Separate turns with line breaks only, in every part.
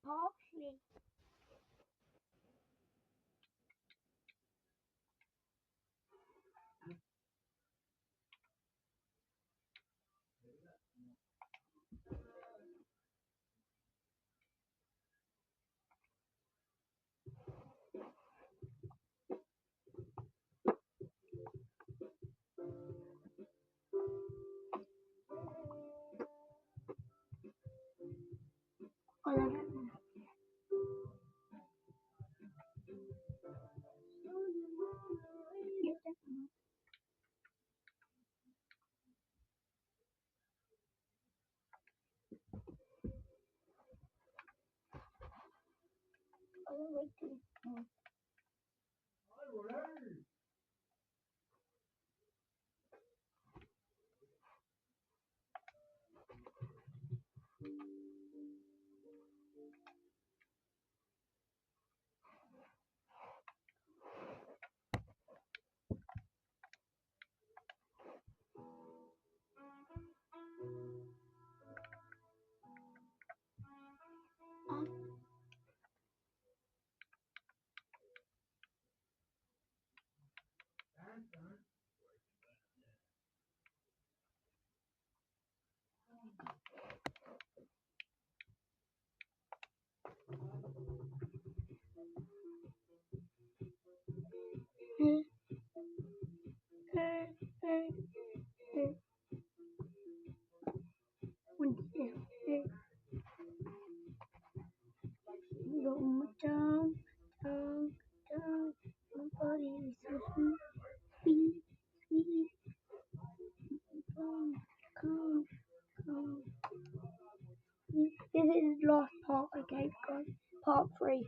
part 3. I don't know. I don't like to. Down, my body is so sweet, sweet, come. This is the last part, okay, guys? Part 3.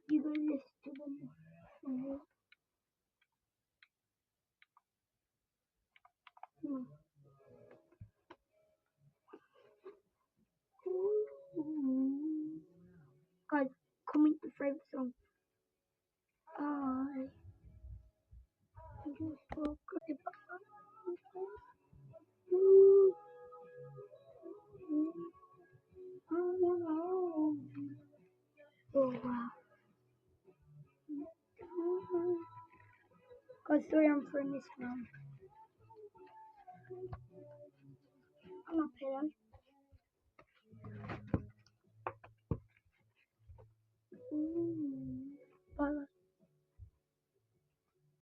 You go listen to one more. Guys, comment your favorite song. I just woke up. Oh wow. Guys, sorry I'm throwing this round. I'm up here.